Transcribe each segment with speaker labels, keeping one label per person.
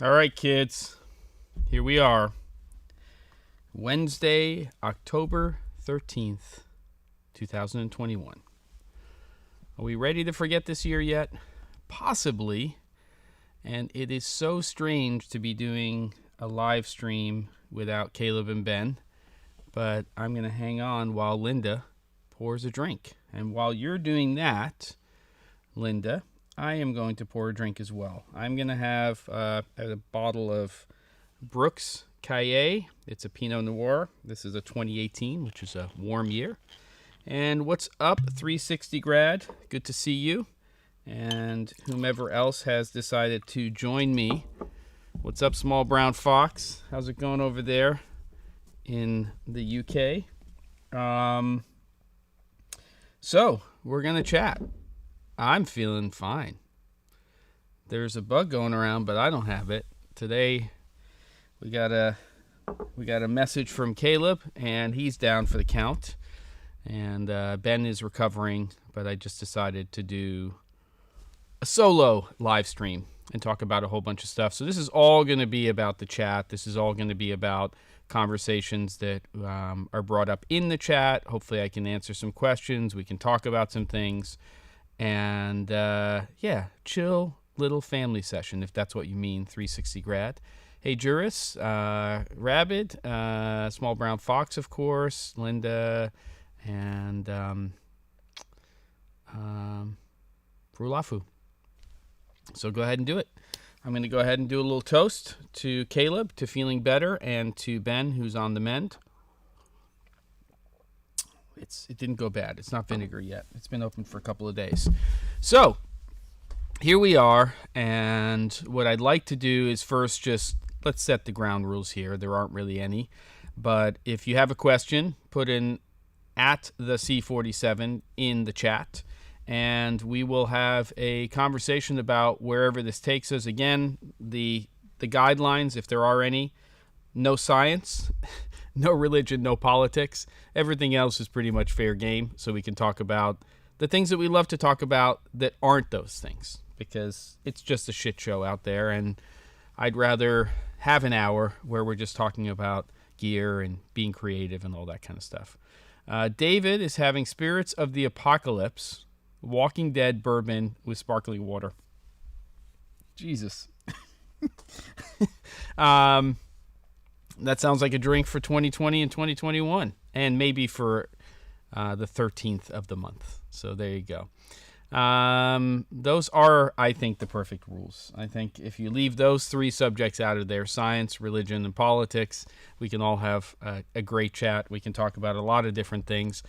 Speaker 1: All right, kids. Here we are. Wednesday, October 13th, 2021. Are we ready to forget this year yet? Possibly. And it is so strange to be doing a live stream without Caleb and Ben. But I'm going to hang on while Linda pours a drink. And while you're doing that, Linda, I am going to pour a drink as well. I'm going to have a bottle of Brooks Caillet. It's a Pinot Noir. This is a 2018, which is a warm year. And what's up, 360 grad? Good to see you. And whomever else has decided to join me. What's up, small brown fox? How's it going over there in the UK? So we're going to chat. I'm feeling fine. There's a bug going around, but I don't have it. Today we got a message from Caleb, and he's down for the count. And Ben is recovering, but I just decided to do a solo live stream and talk about a whole bunch of stuff. So this is all going to be about the chat. This is all going to be about conversations that are brought up in the chat. Hopefully I can answer some questions. We can talk about some things. And yeah, chill little family session, if that's what you mean, 360 grad. Hey, Juris, Rabid, Small Brown Fox, of course, Linda, and Rulafu. So go ahead and do it. I'm going to go ahead and do a little toast to Caleb, to feeling better, and to Ben, who's on the mend. It didn't go bad. It's not vinegar yet. It's been open for a couple of days. So here we are, and what I'd like to do is first just let's set the ground rules here. There aren't really any, but if you have a question, put in at the C47 in the chat, and we will have a conversation about wherever this takes us. Again, the guidelines, if there are any: no science, no religion, no politics. Everything else is pretty much fair game, so we can talk about the things that we love to talk about that aren't those things, because it's just a shit show out there, and I'd rather have an hour where we're just talking about gear and being creative and all that kind of stuff. David is having Spirits of the Apocalypse, Walking Dead bourbon with sparkling water. Jesus. That sounds like a drink for 2020 and 2021, and maybe for the 13th of the month. So there you go. Those are, I think, the perfect rules. I think if you leave those three subjects out of there, science, religion, and politics, we can all have a great chat. We can talk about a lot of different things.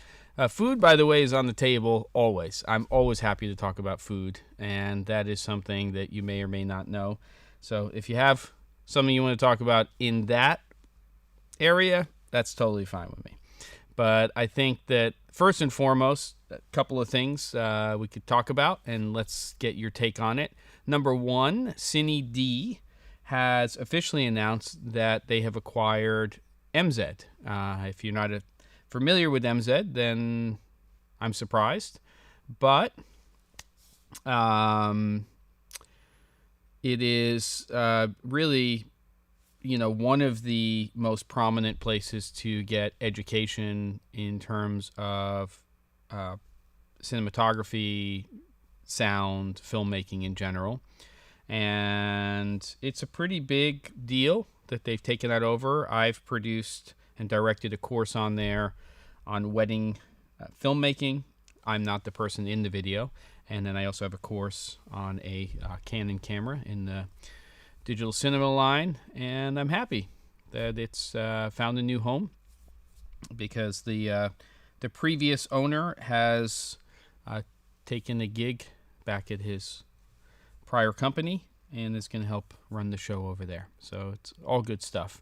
Speaker 1: Food, by the way, is on the table always. I'm always happy to talk about food, and that is something that you may or may not know. So if you have something you want to talk about in that area, that's totally fine with me. But I think that first and foremost, a couple of things we could talk about, and let's get your take on it. Number one, Cine D has officially announced that they have acquired MZ. If you're not familiar with MZ, then I'm surprised. But it is really, one of the most prominent places to get education in terms of cinematography, sound, filmmaking in general. And it's a pretty big deal that they've taken that over. I've produced and directed a course on there on wedding filmmaking. I'm not the person in the video. And then I also have a course on a Canon camera in the digital cinema line, and I'm happy that it's found a new home, because the previous owner has taken a gig back at his prior company and is going to help run the show over there. So it's all good stuff.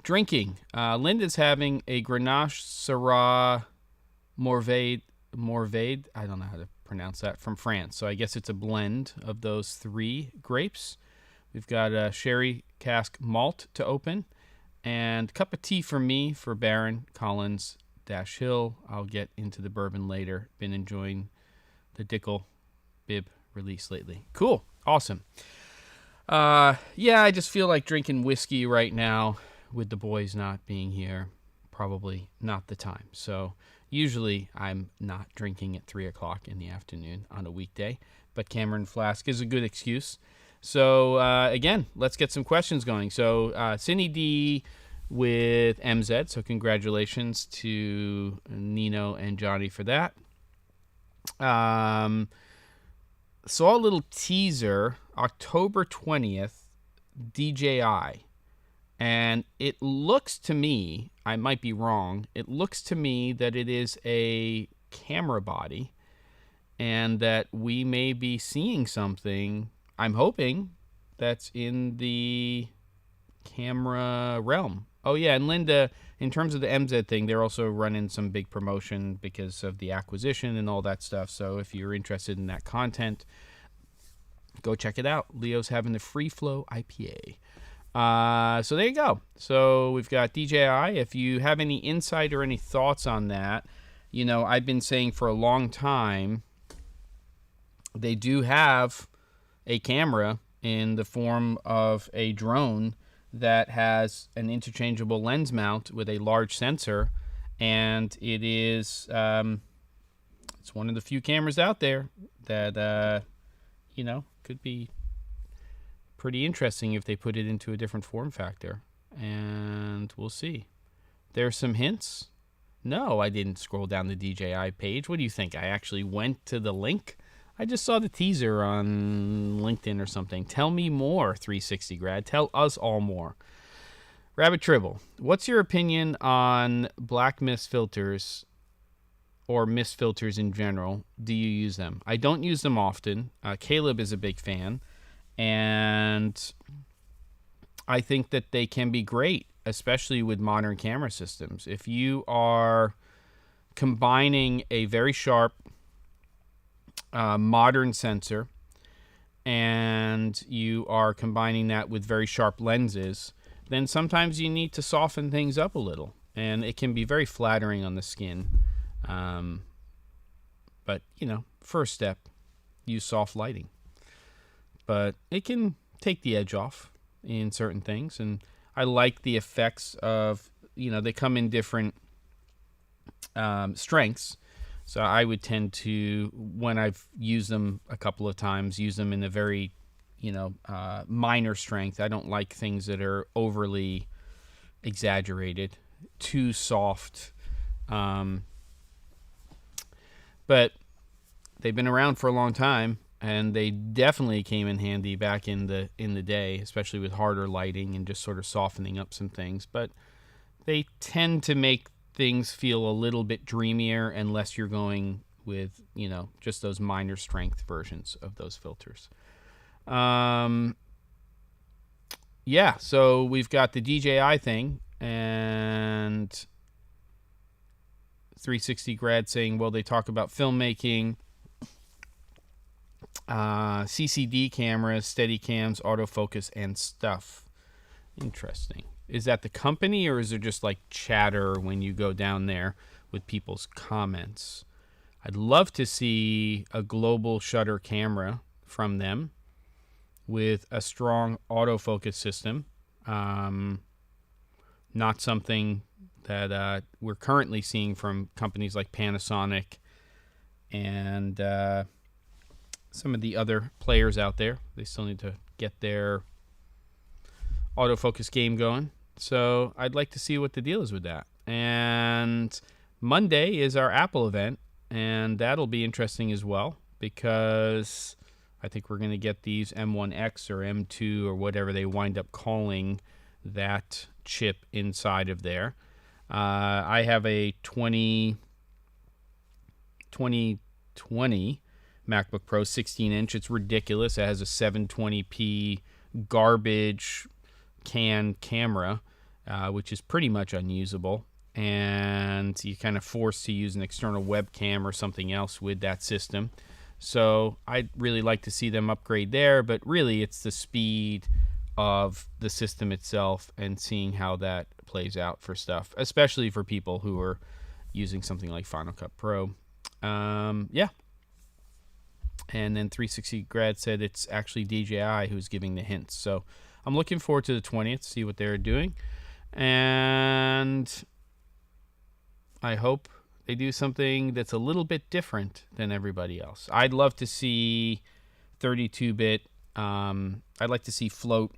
Speaker 1: Drinking. Linda's having a Grenache Syrah Morvade. I don't know how to pronounce that, from France. So I guess it's a blend of those three grapes. We've got a sherry cask malt to open, and cup of tea for me for Baron Collins Hill. I'll get into the bourbon later. Been enjoying the Dickel Bib release lately. Cool. Awesome. Yeah, I just feel like drinking whiskey right now with the boys not being here. Probably not the time. So usually I'm not drinking at 3 o'clock in the afternoon on a weekday, but Cameron Flask is a good excuse. So again, let's get some questions going. So Cindy D with MZ. So congratulations to Nino and Johnny for that. Saw a little teaser, October 20th, DJI. And it looks to me, I might be wrong, it looks to me that it is a camera body and that we may be seeing something, I'm hoping, that's in the camera realm. Oh, yeah, and Linda, in terms of the MZ thing, they're also running some big promotion because of the acquisition and all that stuff. So if you're interested in that content, go check it out. Leo's having the Free Flow IPA. So there you go. So we've got DJI. If you have any insight or any thoughts on that, you know, I've been saying for a long time, they do have a camera in the form of a drone that has an interchangeable lens mount with a large sensor, and it is it's one of the few cameras out there that you know, could be pretty interesting if they put it into a different form factor, and we'll see. There's some hints. No, I didn't scroll down the DJI page. What do you think? I actually went to the link? I just saw the teaser on LinkedIn or something. Tell me more, 360 grad. Tell us all more. Rabbit Tribble, what's your opinion on black mist filters or mist filters in general? Do you use them? I don't use them often. Caleb is a big fan, and I think that they can be great, especially with modern camera systems. If you are combining a very sharp modern sensor and you are combining that with very sharp lenses, then sometimes you need to soften things up a little, and it can be very flattering on the skin. But, you know, first step, use soft lighting. But it can take the edge off in certain things, and I like the effects of, you know, they come in different strengths. So I would tend to, when I've used them a couple of times, use them in a very, you know, minor strength. I don't like things that are overly exaggerated, too soft. But they've been around for a long time, and they definitely came in handy back in the day, especially with harder lighting and just sort of softening up some things. But they tend to make things feel a little bit dreamier unless you're going with, you know, just those minor strength versions of those filters. Yeah, so we've got the DJI thing, and 360 grad saying, well, they talk about filmmaking, CCD cameras, steady cams, autofocus, and stuff. Interesting. Is that the company, or is there just like chatter when you go down there with people's comments? I'd love to see a global shutter camera from them with a strong autofocus system. Not something that we're currently seeing from companies like Panasonic and some of the other players out there. They still need to get their autofocus game going. So I'd like to see what the deal is with that. And Monday is our Apple event, and that'll be interesting as well, because I think we're going to get these M1X or M2 or whatever they wind up calling that chip inside of there. I have a 2020 MacBook Pro 16-inch. It's ridiculous. It has a 720p garbage can camera, which is pretty much unusable, and you're kind of forced to use an external webcam or something else with that system. So I'd really like to see them upgrade there, but really it's the speed of the system itself and seeing how that plays out for stuff, especially for people who are using something like Final Cut Pro. Yeah. And then 360 Grad said it's actually DJI who's giving the hints. So I'm looking forward to the 20th, see what they're doing. And I hope they do something that's a little bit different than everybody else. I'd love to see 32-bit. I'd like to see float,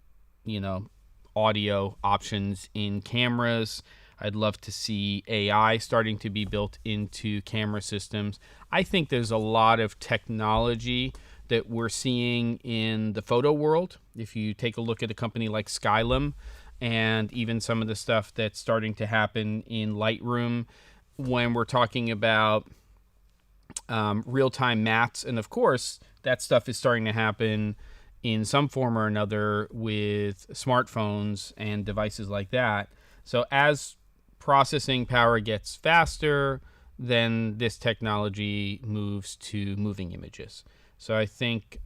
Speaker 1: audio options in cameras. I'd love to see AI starting to be built into camera systems. I think there's a lot of technology that we're seeing in the photo world. If you take a look at a company like Skylum and even some of the stuff that's starting to happen in Lightroom when we're talking about real-time mats. And of course, that stuff is starting to happen in some form or another with smartphones and devices like that. So as processing power gets faster, then this technology moves to moving images. So I think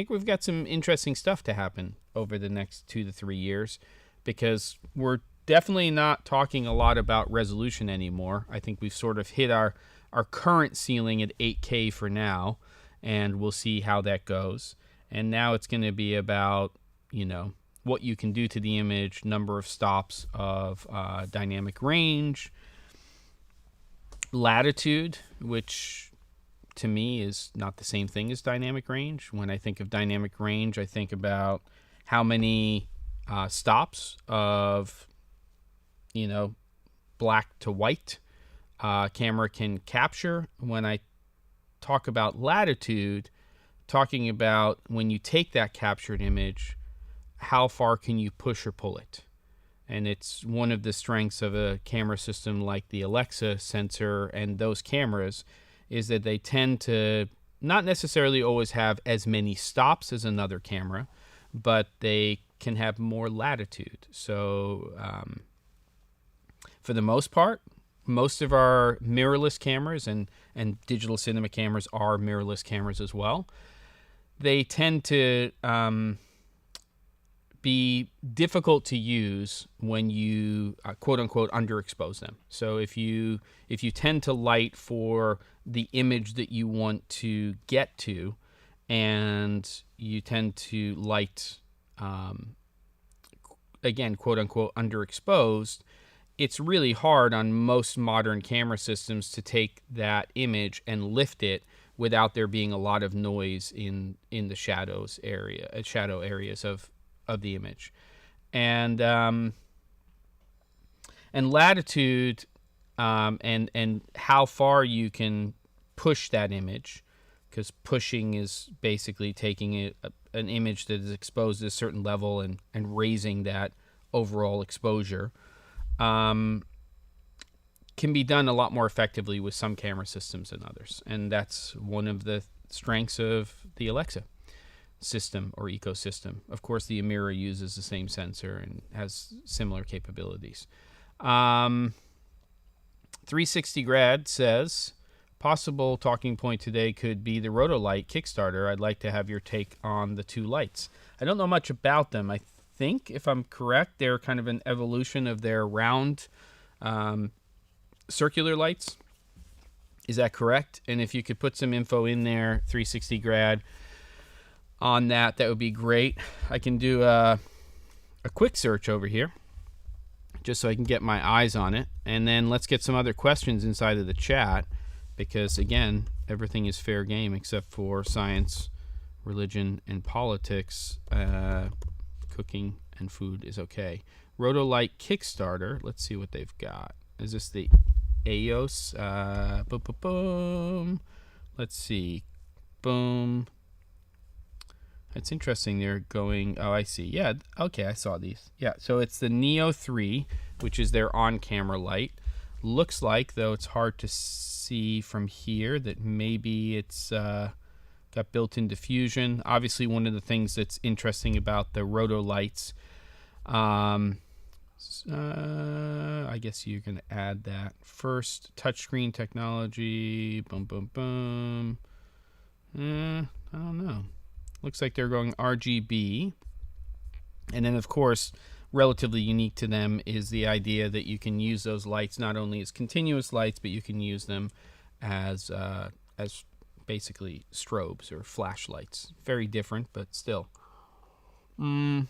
Speaker 1: we've got some interesting stuff to happen over the next 2 to 3 years, because we're definitely not talking a lot about resolution anymore. I think we've sort of hit our current ceiling at 8K for now, and we'll see how that goes. And now it's going to be about, what you can do to the image, number of stops of dynamic range, latitude, which to me is not the same thing as dynamic range. When I think of dynamic range, I think about how many stops of, black to white camera can capture. When I talk about latitude, talking about when you take that captured image, how far can you push or pull it? And it's one of the strengths of a camera system like the Alexa sensor and those cameras is that they tend to not necessarily always have as many stops as another camera, but they can have more latitude. So for the most part, most of our mirrorless cameras and digital cinema cameras are mirrorless cameras as well. They tend to be difficult to use when you quote unquote underexpose them. So if you tend to light for the image that you want to get to, and you tend to light again quote unquote underexposed, it's really hard on most modern camera systems to take that image and lift it without there being a lot of noise in the shadow areas of the image. And latitude and how far you can push that image, because pushing is basically taking an image that is exposed at a certain level and raising that overall exposure, can be done a lot more effectively with some camera systems than others. And that's one of the strengths of the Alexa system or ecosystem. Of course, the Amira uses the same sensor and has similar capabilities. 360 Grad says, possible talking point today could be the Roto-Light Kickstarter. I'd like to have your take on the two lights. I don't know much about them. I think, if I'm correct, they're kind of an evolution of their round circular lights. Is that correct? And if you could put some info in there, 360 Grad, on that would be great. I can do a quick search over here just so I can get my eyes on it, and then let's get some other questions inside of the chat, because again, everything is fair game except for science, religion, and politics. Cooking and food is okay. Roto-Light Kickstarter, let's see what they've got. Is this the EOS? Boom, boom, boom. Let's see. Boom. It's interesting. They're going, oh, I see. Yeah, okay, I saw these. Yeah, so it's the Neo 3, which is their on-camera light. Looks like, though it's hard to see from here, that maybe it's got built-in diffusion. Obviously, one of the things that's interesting about the Roto-Lights, I guess you're going to add that first. Touchscreen technology, boom, boom, boom. I don't know. Looks like they're going RGB. And then, of course, relatively unique to them is the idea that you can use those lights not only as continuous lights, but you can use them as as basically strobes or flashlights. Very different, but still. The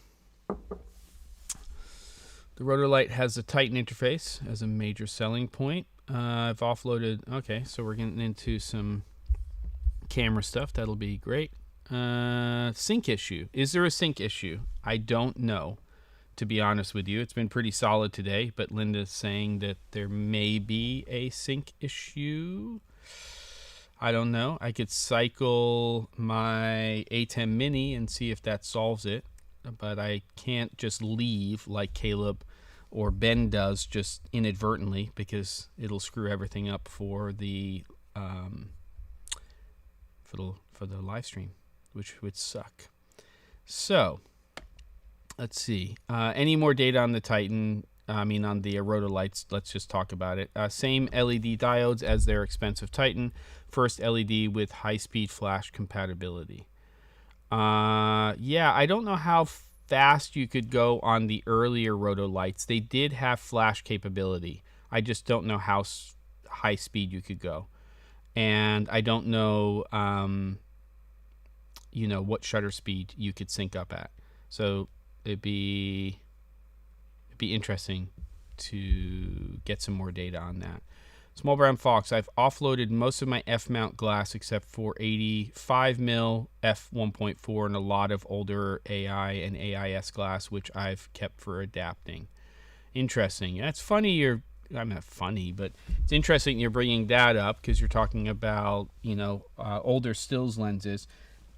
Speaker 1: Roto-Light has a Titan interface as a major selling point. I've offloaded. Okay, so we're getting into some camera stuff. That'll be great. Sync issue. Is there a sync issue? I don't know, to be honest with you. It's been pretty solid today, but Linda's saying that there may be a sync issue. I don't know. I could cycle my A10 Mini and see if that solves it, but I can't just leave like Caleb or Ben does just inadvertently, because it'll screw everything up for the live stream, which would suck. So let's see. Any more data on the Titan? On the Roto-Lights. Let's just talk about it. Same LED diodes as their expensive Titan. First LED with high-speed flash compatibility. I don't know how fast you could go on the earlier Roto-Lights. They did have flash capability. I just don't know how high speed you could go, and I don't know, what shutter speed you could sync up at. So it'd be interesting to get some more data on that. Small Brown Fox, I've offloaded most of my F-mount glass except for 85mm f1.4 and a lot of older AI and AIS glass, which I've kept for adapting. Interesting. That's funny. I'm not funny, but it's interesting you're bringing that up, because you're talking about, older stills lenses.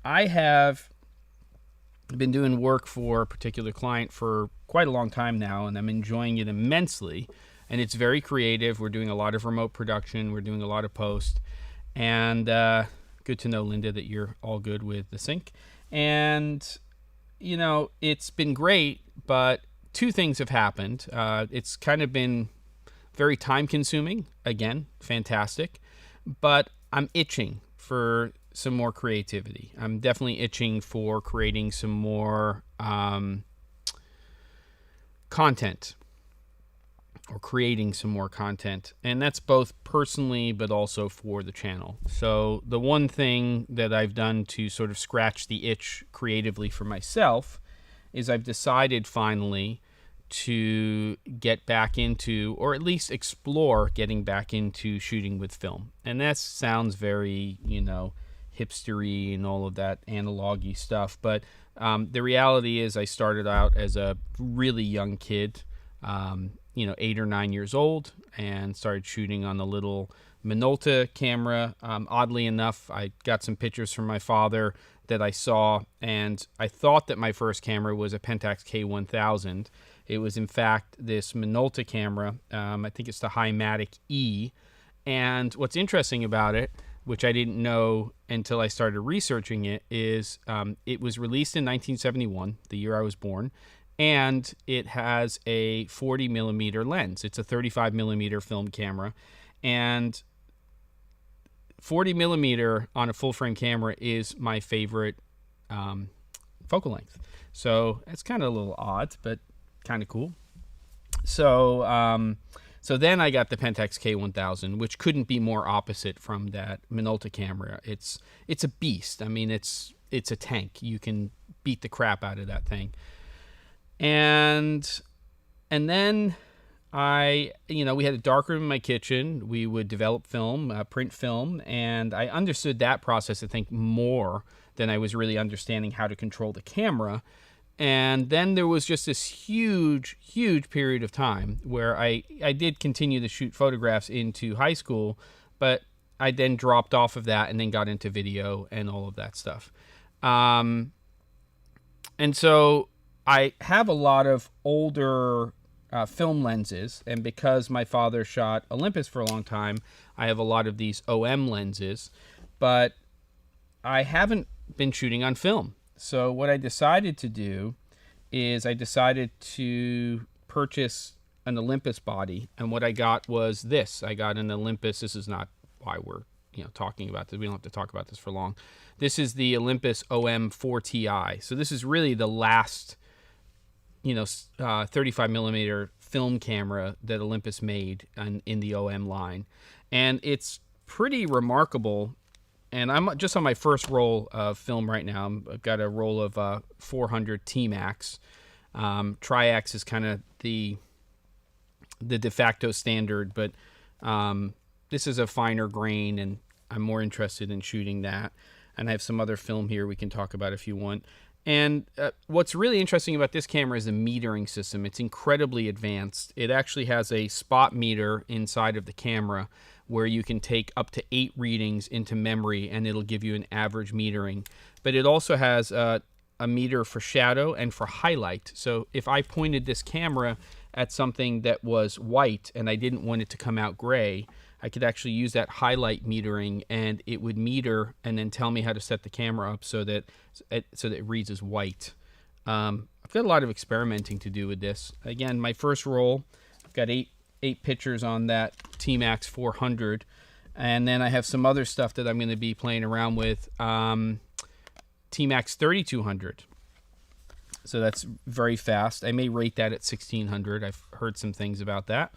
Speaker 1: I have been doing work for a particular client for quite a long time now, and I'm enjoying it immensely. And it's very creative. We're doing a lot of remote production. We're doing a lot of post. And good to know, Linda, that you're all good with the sync. And, it's been great, but two things have happened. It's kind of been very time consuming. Again, fantastic. But I'm itching for some more creativity. I'm definitely itching for creating some more content, or creating some more content. And that's both personally, but also for the channel. So the one thing that I've done to sort of scratch the itch creatively for myself is I've decided finally to get back into, or at least explore getting back into shooting with film. And that sounds very, hipstery and all of that analog-y stuff. But the reality is I started out as a really young kid, 8 or 9 years old, and started shooting on the little Minolta camera. Oddly enough, I got some pictures from my father that I saw, and I thought that my first camera was a Pentax K1000. It was, in fact, this Minolta camera. I think it's the Himatic E. And what's interesting about it, which I didn't know until I started researching it, is it was released in 1971, the year I was born, and it has a 40 millimeter lens. It's a 35 millimeter film camera, and 40 millimeter on a full frame camera is my favorite focal length. So it's kind of a little odd, but kind of cool. So then I got the Pentax K1000, which couldn't be more opposite from that Minolta camera. It's a beast. I mean, it's a tank. You can beat the crap out of that thing. And then we had a darkroom in my kitchen. We would develop film, print film, and I understood that process, I think, more than I was really understanding how to control the camera. And then there was just this huge, huge period of time where I did continue to shoot photographs into high school, but I then dropped off of that and then got into video and all of that stuff. And so I have a lot of older film lenses, and because my father shot Olympus for a long time, I have a lot of these OM lenses, but I haven't been shooting on film. So what I decided to do is I decided to purchase an Olympus body, and what I got was this. I got an Olympus. This is not why we're talking about this. We don't have to talk about this for long. This is the Olympus Om4 Ti. So this is really the last 35 millimeter film camera that Olympus made in the OM line, and it's pretty remarkable And I'm just on my first roll of film right now. I've got a roll of 400 T-Max. Tri-X is kind of the de facto standard, but this is a finer grain, and I'm more interested in shooting that. And I have some other film here we can talk about if you want. And what's really interesting about this camera is the metering system. It's incredibly advanced. It actually has a spot meter inside of the camera where you can take up to 8 readings into memory, and it'll give you an average metering. But it also has a meter for shadow and for highlight. So if I pointed this camera at something that was white and I didn't want it to come out gray, I could actually use that highlight metering, and it would meter and then tell me how to set the camera up so that it reads as white. I've got a lot of experimenting to do with this. Again, my first roll, I've got eight pictures on that T-Max 400, and then I have some other stuff that I'm going to be playing around with. T-Max 3200. So that's very fast. I may rate that at 1600. I've heard some things about that,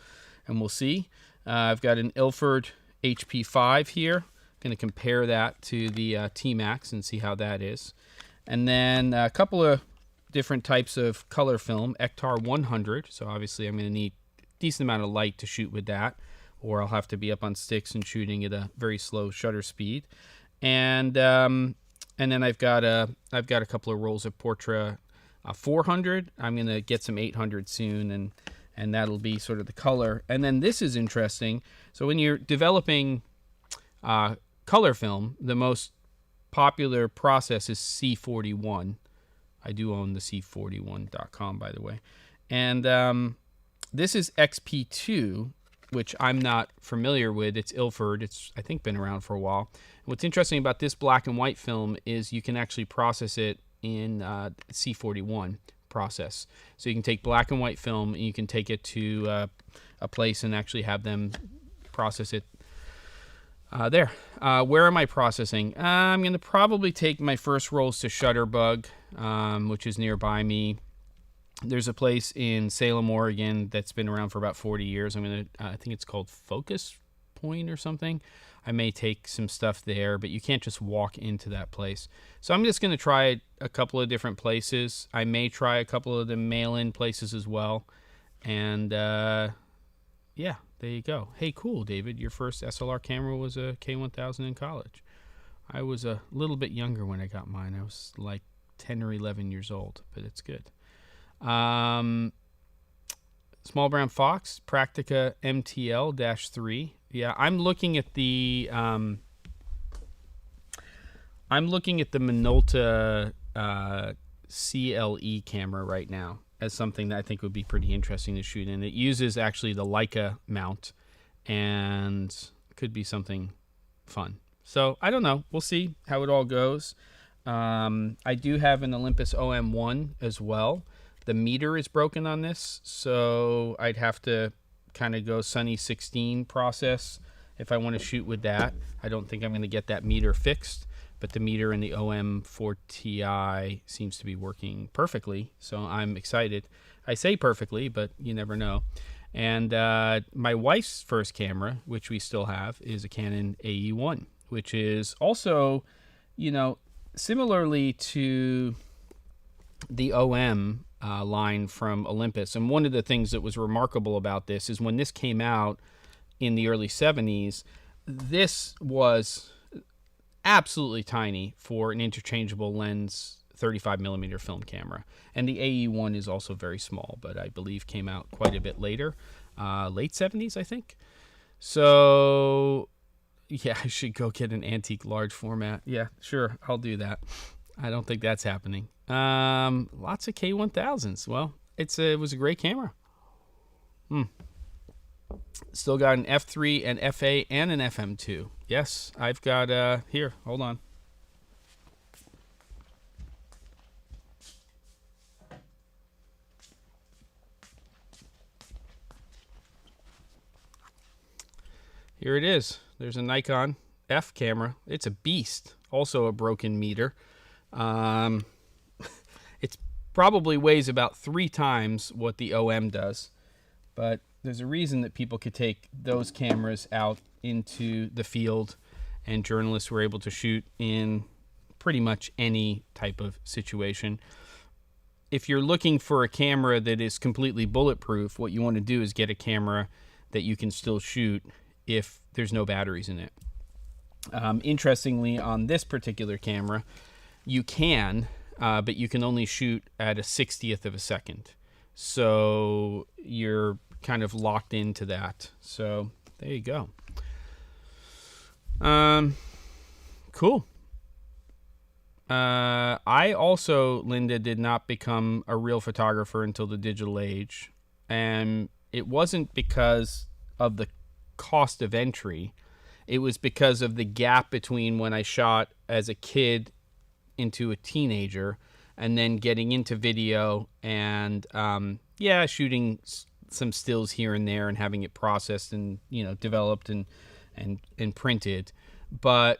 Speaker 1: and we'll see. I've got an Ilford HP5 here. I'm going to compare that to the T-Max and see how that is. And then a couple of different types of color film. Ektar 100. So obviously I'm going to need a decent amount of light to shoot with that, or I'll have to be up on sticks and shooting at a very slow shutter speed. And then I've got a couple of rolls of Portra 400. I'm going to get some 800 soon, and that'll be sort of the color. And then this is interesting. So when you're developing color film, the most popular process is C41. I do own the C41.com, by the way. And this is XP2, which I'm not familiar with. It's Ilford. It's, I think, been around for a while. What's interesting about this black and white film is you can actually process it in C41 process. So you can take black and white film and you can take it to a place and actually have them process it there. Where am I processing? I'm going to probably take my first rolls to Shutterbug, which is nearby me. There's a place in Salem, Oregon that's been around for about 40 years. I think it's called Focus Point or something. I may take some stuff there, but you can't just walk into that place. So I'm just going to try a couple of different places. I may try a couple of the mail-in places as well. And yeah, there you go. Hey, cool, David. Your first SLR camera was a K1000 in college. I was a little bit younger when I got mine. I was like 10 or 11 years old, but it's good. Small Brown Fox, Praktica MTL-3. Yeah, I'm looking at the Minolta CLE camera right now as something that I think would be pretty interesting to shoot in. It uses actually the Leica mount and could be something fun. So I don't know. We'll see how it all goes. I do have an Olympus Om1 as well. The meter is broken on this, so I'd have to kind of go Sunny 16 process if I want to shoot with that. I don't think I'm going to get that meter fixed, but the meter in the Om4 Ti seems to be working perfectly, so I'm excited. I say perfectly, but you never know. And my wife's first camera, which we still have, is a Canon AE1, which is also, you know, similarly to the OM line from Olympus. And one of the things that was remarkable about this is when this came out in the early 70s, this was absolutely tiny for an interchangeable lens 35mm film camera. And the AE1 is also very small, but I believe came out quite a bit later, late 70s, I think. So yeah, I should go get an antique large format. Yeah, sure, I'll do that. I don't think that's happening. Lots of K1000s. Well, it was a great camera. Still got an F3, an FA, and an FM2. Yes, I've got, here, hold on. Here it is. There's a Nikon F camera. It's a beast. Also a broken meter. It probably weighs about 3 times what the OM does, but there's a reason that people could take those cameras out into the field and journalists were able to shoot in pretty much any type of situation. If you're looking for a camera that is completely bulletproof, what you want to do is get a camera that you can still shoot if there's no batteries in it. Interestingly, on this particular camera, you can, but you can only shoot at a 60th of a second. So you're kind of locked into that. So there you go. Cool. I also, Linda, did not become a real photographer until the digital age. And it wasn't because of the cost of entry. It was because of the gap between when I shot as a kid into a teenager and then getting into video and, shooting some stills here and there and having it processed and, developed and printed. But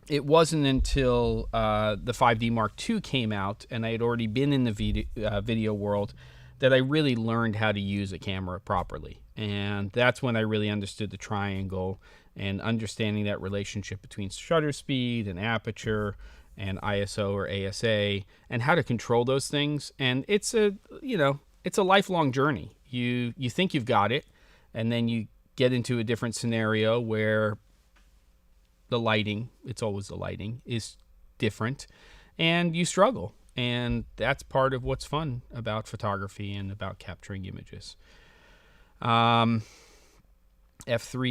Speaker 1: it wasn't until the 5D Mark II came out and I had already been in the video world that I really learned how to use a camera properly. And that's when I really understood the triangle and understanding that relationship between shutter speed and aperture and ISO or ASA and how to control those things. And it's a lifelong journey. You think you've got it, and then you get into a different scenario where the lighting, it's always the lighting, is different, and you struggle. And that's part of what's fun about photography and about capturing images. F3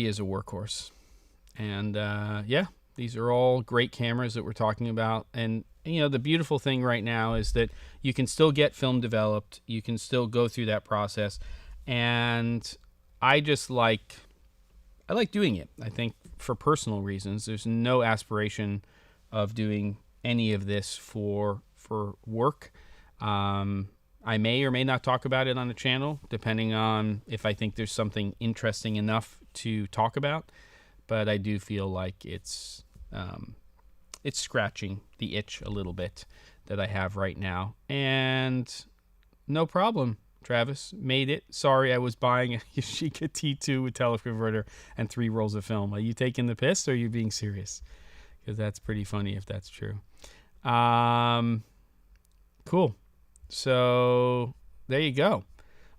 Speaker 1: is a workhorse. And these are all great cameras that we're talking about. And, the beautiful thing right now is that you can still get film developed. You can still go through that process. And I like doing it. I think for personal reasons, there's no aspiration of doing any of this for work. I may or may not talk about it on the channel, depending on if I think there's something interesting enough to talk about. But I do feel like it's scratching the itch a little bit that I have right now. And no problem, Travis. Made it. Sorry, I was buying a Yashica T2 with teleconverter and 3 rolls of film. Are you taking the piss or are you being serious? Because that's pretty funny if that's true. Cool. So there you go. All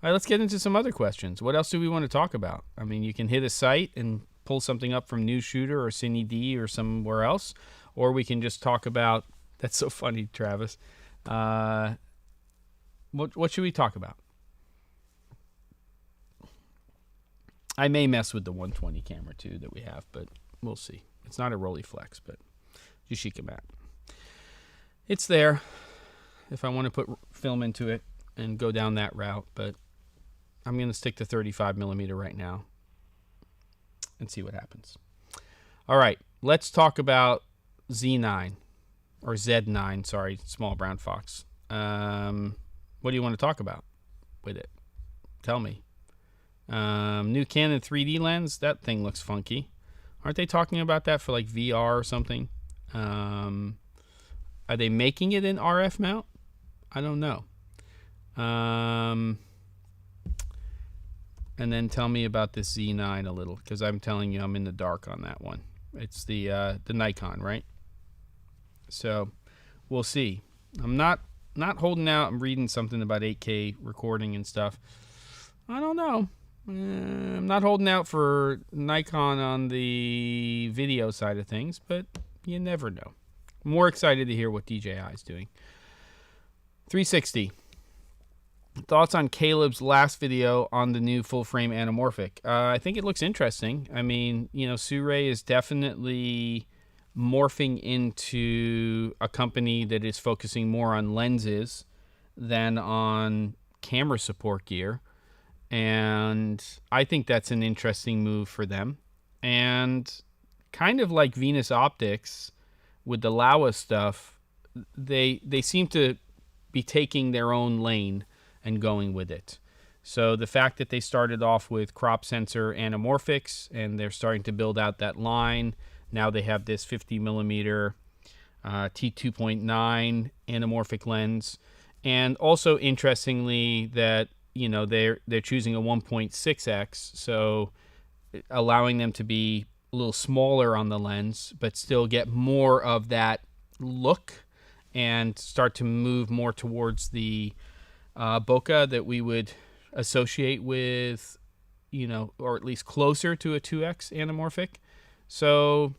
Speaker 1: right, let's get into some other questions. What else do we want to talk about? I mean, you can hit a site and pull something up from News Shooter or CineD or somewhere else, or we can just talk about. That's so funny, Travis. What should we talk about? I may mess with the 120 camera too that we have, but we'll see. It's not a Rolleiflex, but Yashica mat. It's there if I want to put film into it and go down that route, but I'm going to stick to 35 millimeter right now and see what happens. All right, let's talk about Z9 or Z9, sorry, small brown fox. What do you want to talk about with it? Tell me. New Canon 3D lens, that thing looks funky. Aren't they talking about that for like VR or something? Are they making it in RF mount? I don't know. And then tell me about this Z9 a little, because I'm telling you I'm in the dark on that one. It's the Nikon, right? So we'll see. I'm not holding out. I'm reading something about 8K recording and stuff. I don't know. I'm not holding out for Nikon on the video side of things, but you never know. More excited to hear what DJI is doing. 360. Thoughts on Caleb's last video on the new full-frame anamorphic? I think it looks interesting. I mean, Sirui is definitely morphing into a company that is focusing more on lenses than on camera support gear. And I think that's an interesting move for them. And kind of like Venus Optics with the Laowa stuff, they seem to be taking their own lane and going with it. So the fact that they started off with crop sensor anamorphics and they're starting to build out that line. Now they have this 50 millimeter T2.9 anamorphic lens. And also interestingly that, they're choosing a 1.6x, so allowing them to be a little smaller on the lens, but still get more of that look and start to move more towards the bokeh that we would associate with, or at least closer to a 2x anamorphic. So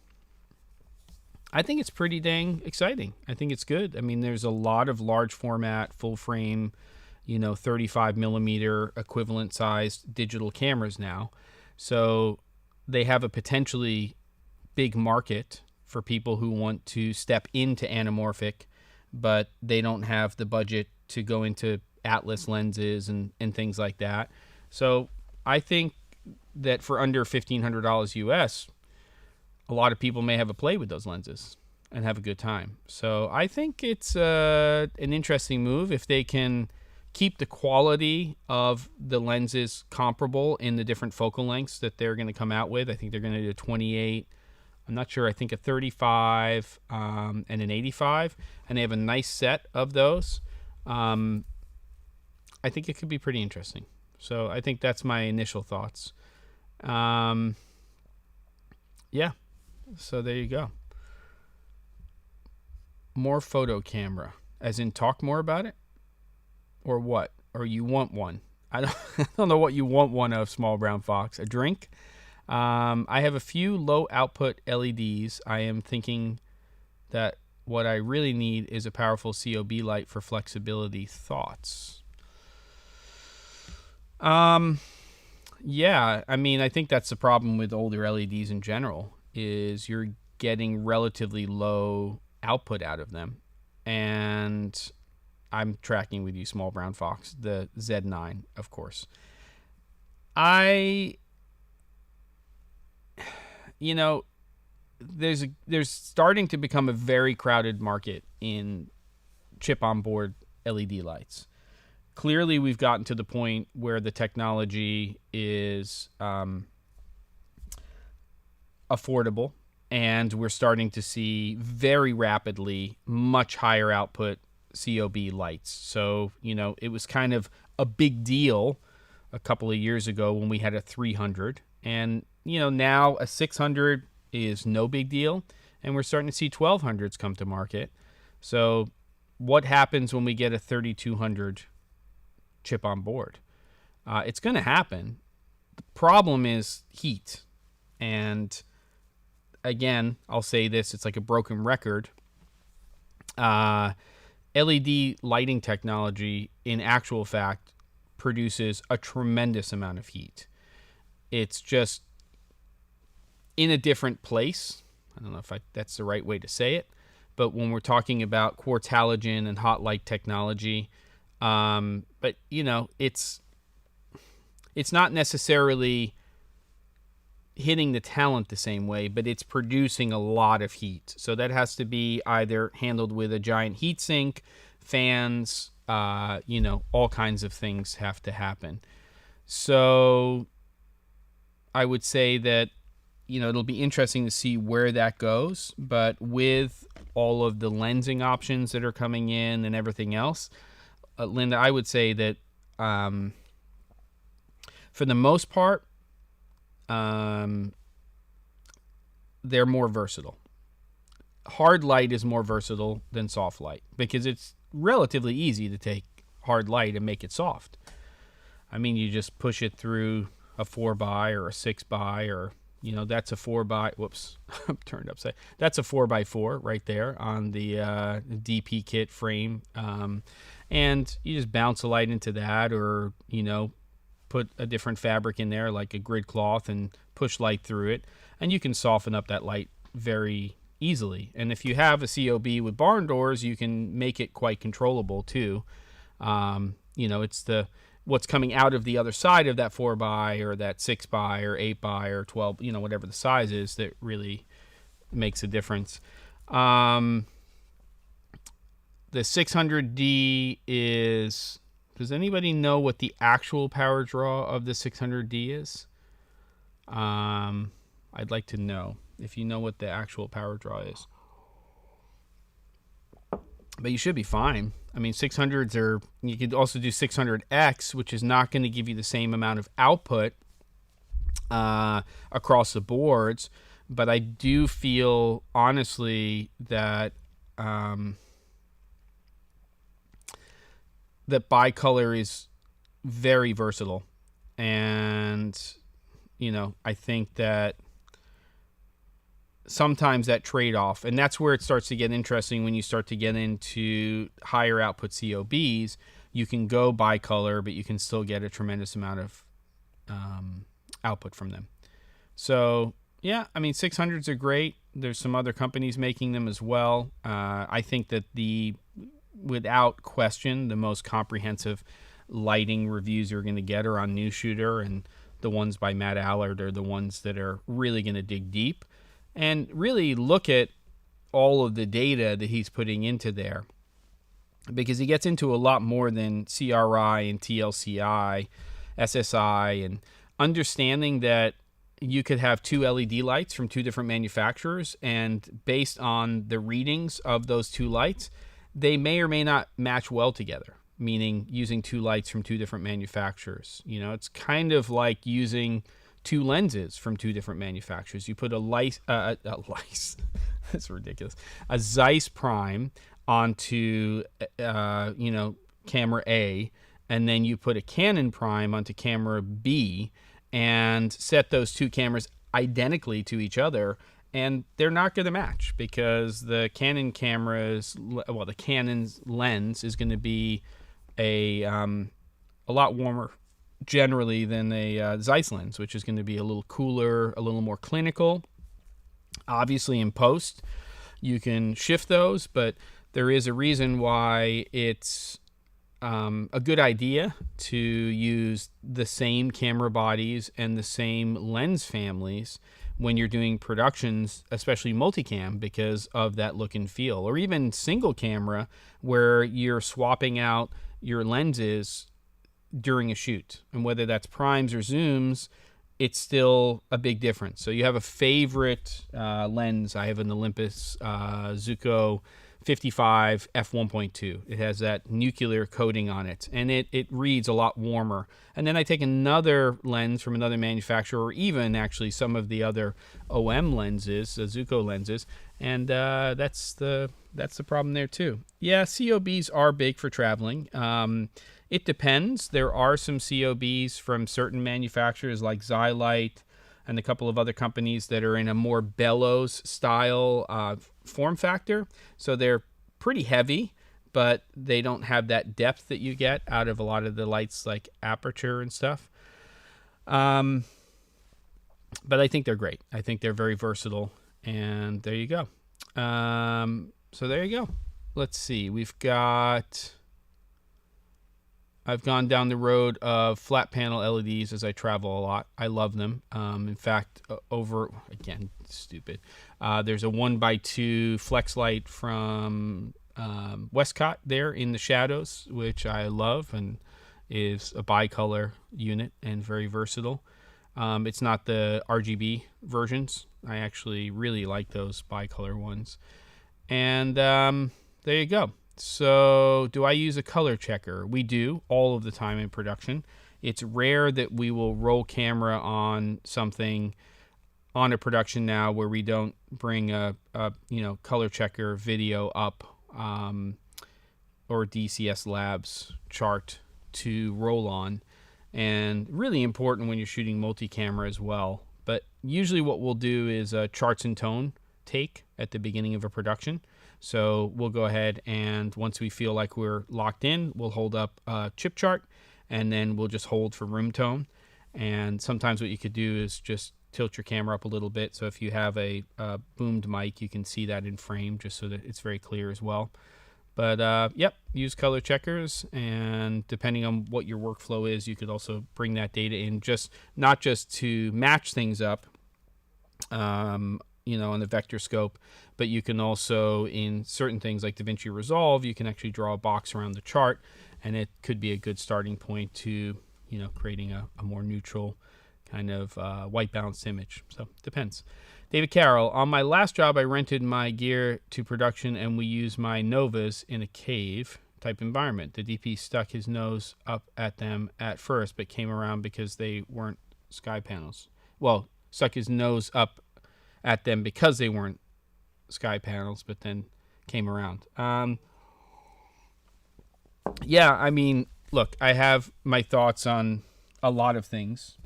Speaker 1: I think it's pretty dang exciting. I think it's good. I mean, there's a lot of large format, full frame, 35 millimeter equivalent sized digital cameras now. So they have a potentially big market for people who want to step into anamorphic, but they don't have the budget to go into Atlas lenses and things like that. So I think that for under $1,500 US, a lot of people may have a play with those lenses and have a good time. So I think it's an interesting move if they can keep the quality of the lenses comparable in the different focal lengths that they're going to come out with. I think they're going to do a 28. I'm not sure. I think a 35 and an 85, and they have a nice set of those. I think it could be pretty interesting. So I think that's my initial thoughts. Yeah. So there you go. More photo camera, as in talk more about it, or what? Or you want one? I don't know what you want one of, Small Brown Fox. A drink? I have a few low output LEDs. I am thinking that what I really need is a powerful COB light for flexibility. Thoughts? Yeah, I mean, I think that's the problem with older LEDs in general, is you're getting relatively low output out of them. And I'm tracking with you, Small Brown Fox, the Z9, of course. There's starting to become a very crowded market in chip on board LED lights. Clearly, we've gotten to the point where the technology is affordable, and we're starting to see very rapidly much higher output COB lights. So, it was kind of a big deal a couple of years ago when we had a 300, and now a 600 is no big deal, and we're starting to see 1200s come to market. So what happens when we get a 3200 chip on board? It's going to happen. The problem is heat. And again, I'll say this, it's like a broken record. LED lighting technology, in actual fact, produces a tremendous amount of heat. It's just in a different place. I don't know if that's the right way to say it, but when we're talking about quartz halogen and hot light technology, but it's not necessarily hitting the talent the same way, but it's producing a lot of heat. So that has to be either handled with a giant heat sink, fans, all kinds of things have to happen. So I would say that, it'll be interesting to see where that goes, but with all of the lensing options that are coming in and everything else, Linda, I would say that for the most part, they're more versatile. Hard light is more versatile than soft light because it's relatively easy to take hard light and make it soft. I mean, you just push it through a 4x or a 6x, or that's a 4x. Whoops, I'm turned upside. That's a 4x4 right there on the DP kit frame, and you just bounce a light into that, or put a different fabric in there like a grid cloth and push light through it, and you can soften up that light very easily. And if you have a COB with barn doors, you can make it quite controllable too. It's what's coming out of the other side of that 4x or that 6x or 8x or 12, whatever the size is, that really makes a difference. The 600D is... Does anybody know what the actual power draw of the 600D is? I'd like to know if you know what the actual power draw is. But you should be fine. I mean, 600s are... You could also do 600X, which is not going to give you the same amount of output across the boards, but I do feel honestly that that bicolor is very versatile, and I think that sometimes that trade-off, and that's where it starts to get interesting when you start to get into higher output COBs. You can go bicolor, but you can still get a tremendous amount of output from them. So yeah, I mean, 600s are great. There's some other companies making them as well. I think that without question, the most comprehensive lighting reviews you're going to get are on News Shooter, and the ones by Matt Allard are the ones that are really going to dig deep and really look at all of the data that he's putting into there, because he gets into a lot more than CRI and TLCI, SSI, and understanding that you could have two LED lights from two different manufacturers, and based on the readings of those two lights, they may or may not match well together, meaning using two lights from two different manufacturers. It's kind of like using two lenses from two different manufacturers. You put a that's ridiculous, a Zeiss prime onto camera A, and then you put a Canon prime onto camera B, and set those two cameras identically to each other, and they're not going to match, because the Canon's lens is going to be a lot warmer generally than a Zeiss lens, which is going to be a little cooler, a little more clinical. Obviously, in post, you can shift those, but there is a reason why it's a good idea to use the same camera bodies and the same lens families when you're doing productions, especially multicam, because of that look and feel, or even single camera where you're swapping out your lenses during a shoot. And whether that's primes or zooms, it's still a big difference. So you have a favorite lens. I have an Olympus Zuko 55 f1.2. It has that nuclear coating on it, and it reads a lot warmer. And then I take another lens from another manufacturer, or even actually some of the other OM lenses, the Zuko lenses, and that's the problem there too. Yeah, COBs are big for traveling. It depends. There are some COBs from certain manufacturers like Xylite and a couple of other companies that are in a more bellows style form factor. So they're pretty heavy, but they don't have that depth that you get out of a lot of the lights like Aperture and stuff. But I think they're great. I think they're very versatile. And there you go. So there you go. Let's see. I've gone down the road of flat panel LEDs as I travel a lot. I love them. In fact, there's a 1x2 flex light from Westcott there in the shadows, which I love, and is a bicolor unit and very versatile. It's not the RGB versions. I actually really like those bicolor ones. And there you go. So do I use a color checker? We do all of the time in production. It's rare that we will roll camera on something on a production now where we don't bring a color checker video up or DCS Labs chart to roll on, and really important when you're shooting multi-camera as well. But usually what we'll do is a charts and tone take at the beginning of a production. So we'll go ahead, and once we feel like we're locked in, we'll hold up a chip chart, and then we'll just hold for room tone. And sometimes what you could do is just tilt your camera up a little bit. So if you have a boomed mic, you can see that in frame just so that it's very clear as well. But yep, use color checkers, and depending on what your workflow is, you could also bring that data in, not just to match things up, on the vector scope, but you can also, in certain things like DaVinci Resolve, you can actually draw a box around the chart, and it could be a good starting point to, creating a more neutral kind of white balanced image. So it depends. David Carroll, on my last job, I rented my gear to production, and we used my Novas in a cave type environment. The DP stuck his nose up at them at first, but came around because they weren't sky panels. Well, stuck his nose up at them because they weren't sky panels, but then came around. Yeah, I mean, look, I have my thoughts on a lot of things.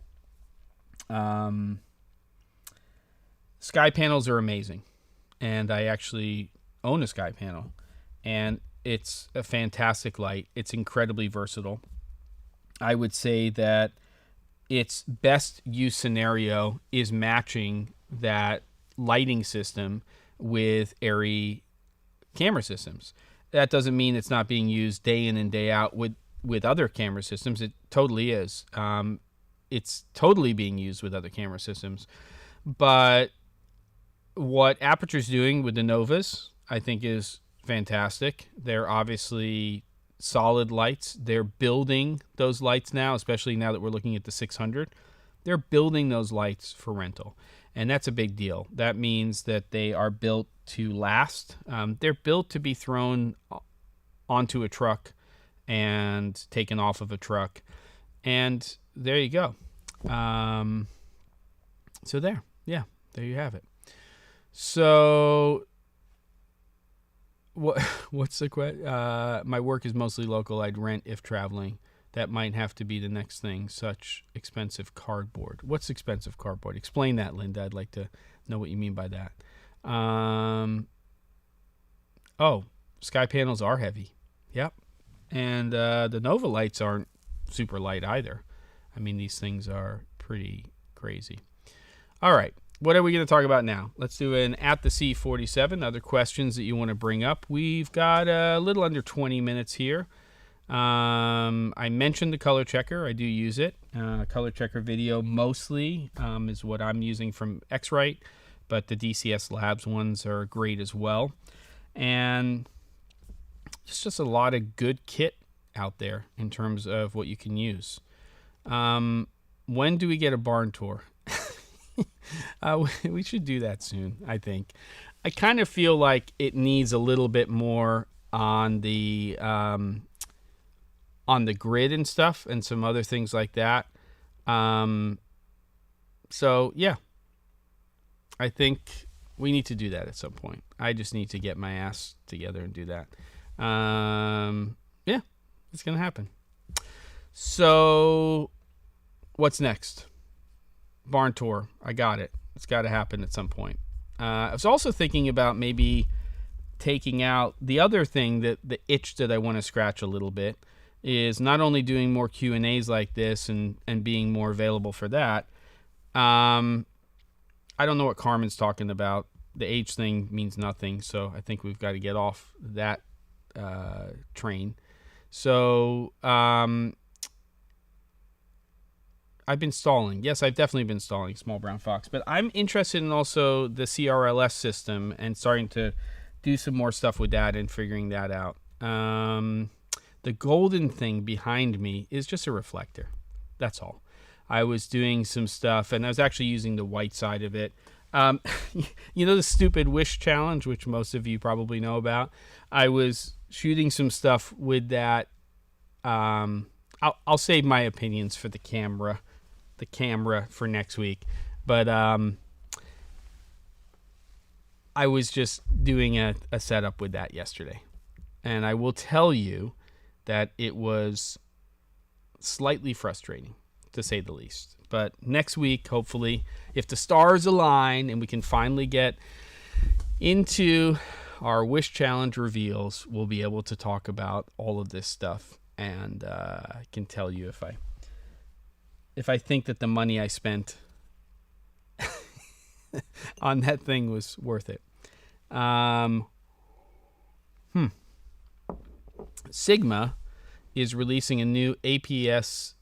Speaker 1: Sky panels are amazing, and I actually own a sky panel, and it's a fantastic light. It's incredibly versatile. I would say that its best use scenario is matching that lighting system with ARRI camera systems. That doesn't mean it's not being used day in and day out with other camera systems. It totally is. It's totally being used with other camera systems. But what Aperture's doing with the Novas, I think, is fantastic. They're obviously solid lights. They're building those lights now, especially now that we're looking at the 600. They're building those lights for rental, and that's a big deal. That means that they are built to last. They're built to be thrown onto a truck and taken off of a truck, and there you go. So there you have it. So what's the question? My work is mostly local. I'd rent if traveling. That might have to be the next thing. Such expensive cardboard. What's expensive cardboard? Explain that, Linda. I'd like to know what you mean by that. Oh, sky panels are heavy. Yep. And the Nova lights aren't super light either. I mean, these things are pretty crazy. All right. What are we going to talk about now? Let's do an At the Sea 47. Other questions that you want to bring up. We've got a little under 20 minutes here. I mentioned the color checker. I do use it. Color checker video mostly is what I'm using from X-Rite, but the DCS Labs ones are great as well. And it's just a lot of good kit out there in terms of what you can use. When do we get a barn tour? We should do that soon, I think. I kind of feel like it needs a little bit more on the grid and stuff and some other things like that. So, yeah. I think we need to do that at some point. I just need to get my ass together and do that. Yeah, it's going to happen. So, what's next? Barn tour. I got it. It's got to happen at some point. I was also thinking about maybe taking out the other thing, that the itch that I want to scratch a little bit is not only doing more Q&As like this and being more available for that. I don't know what Carmen's talking about. The age thing means nothing, so I think we've got to get off that train. So I've been stalling. Yes, I've definitely been stalling Small Brown Fox. But I'm interested in also the CRLS system and starting to do some more stuff with that and figuring that out. The golden thing behind me is just a reflector. That's all. I was doing some stuff, and I was actually using the white side of it. You know the stupid wish challenge, which most of you probably know about? I was shooting some stuff with that. I'll save my opinions for the camera for next week. But I was just doing a setup with that yesterday. And I will tell you that it was slightly frustrating, to say the least. But next week, hopefully, if the stars align and we can finally get into our wish challenge reveals, we'll be able to talk about all of this stuff. And I can tell you if I think that the money I spent on that thing was worth it. Sigma is releasing a new APS-C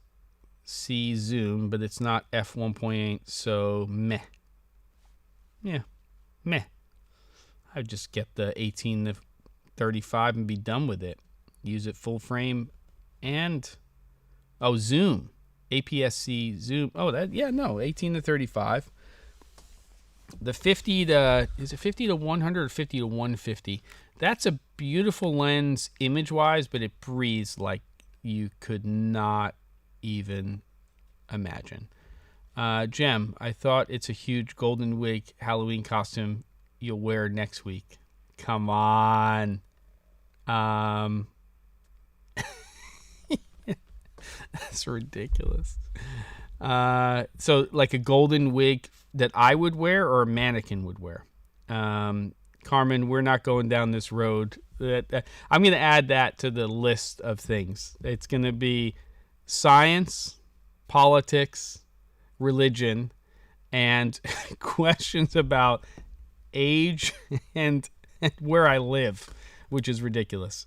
Speaker 1: zoom, but it's not f1.8, so meh. Yeah, meh. I'd just get the 18 to 35 and be done with it. Use it full frame and zoom. APS-C zoom. 18 to 35. The 50 to, is it 50 to 100 or 50 to 150? That's a beautiful lens image-wise, but it breathes like you could not even imagine. Jem, I thought it's a huge golden wig Halloween costume you'll wear next week. Come on. That's ridiculous. So like a golden wig that I would wear or a mannequin would wear. Carmen, we're not going down this road. I'm going to add that to the list of things. It's going to be science, politics, religion, and questions about age and where I live, which is ridiculous.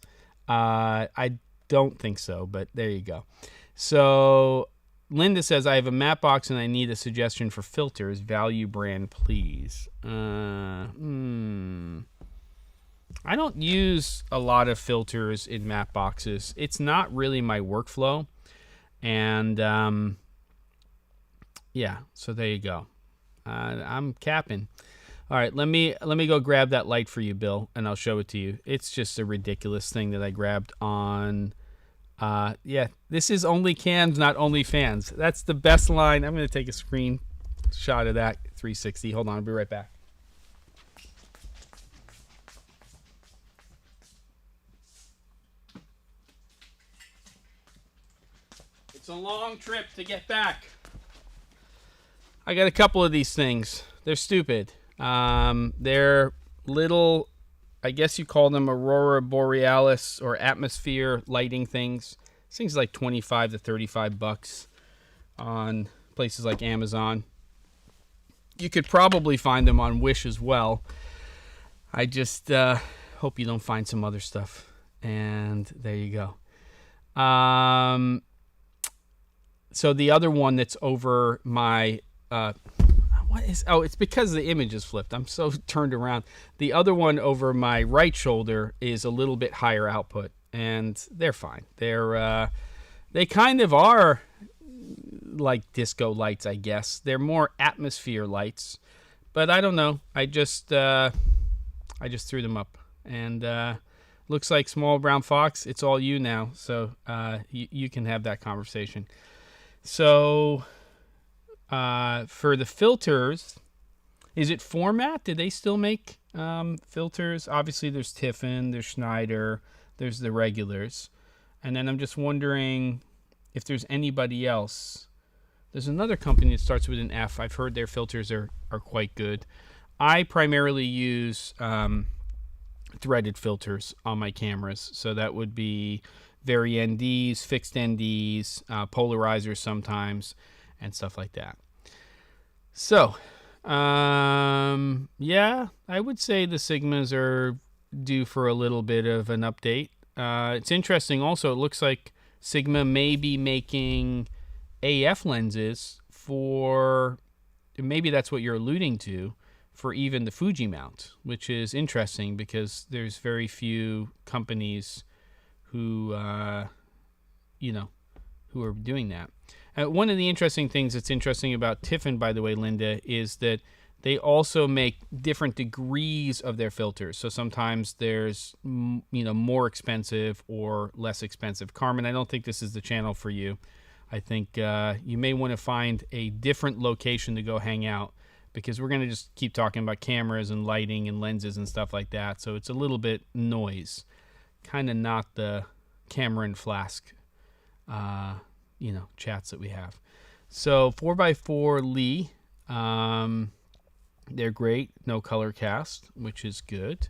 Speaker 1: I don't think so, but there you go. So Linda says, I have a matte box and I need a suggestion for filters. Value brand, please. I don't use a lot of filters in matte boxes. It's not really my workflow. And yeah, so there you go. I'm capping. All right, let me go grab that light for you, Bill, and I'll show it to you. It's just a ridiculous thing that I grabbed on. Yeah, this is only cams, not only fans. That's the best line. I'm going to take a screen shot of that 360. Hold on, I'll be right back. It's a long trip to get back. I got a couple of these things. They're stupid. They're little, I guess you call them aurora borealis or atmosphere lighting things. This thing's like 25 to 35 bucks on places like Amazon. You could probably find them on Wish as well. I just hope you don't find some other stuff. And there you go. So the other one that's over my it's because the image is flipped. I'm so turned around. The other one over my right shoulder is a little bit higher output, and they're fine. They kind of are like disco lights, I guess. They're more atmosphere lights, but I don't know. I just threw them up, and looks like Small Brown Fox. It's all you now, so you can have that conversation. So. For the filters, is it format? Do they still make filters? Obviously, there's Tiffin, there's Schneider, there's the regulars. And then I'm just wondering if there's anybody else. There's another company that starts with an F. I've heard their filters are quite good. I primarily use threaded filters on my cameras. So that would be vari NDs, fixed NDs, polarizers sometimes, and stuff like that. So, yeah, I would say the Sigmas are due for a little bit of an update. It's interesting also, it looks like Sigma may be making AF lenses for, maybe that's what you're alluding to, for even the Fuji mount, which is interesting because there's very few companies who, who are doing that. One of the interesting things that's interesting about Tiffin, by the way, Linda, is that they also make different degrees of their filters. So sometimes there's, more expensive or less expensive. Carmen, I don't think this is the channel for you. I think you may want to find a different location to go hang out because we're going to just keep talking about cameras and lighting and lenses and stuff like that. So it's a little bit noise, kind of not the camera and flask chats that we have. So 4x4 Lee, they're great. No color cast, which is good.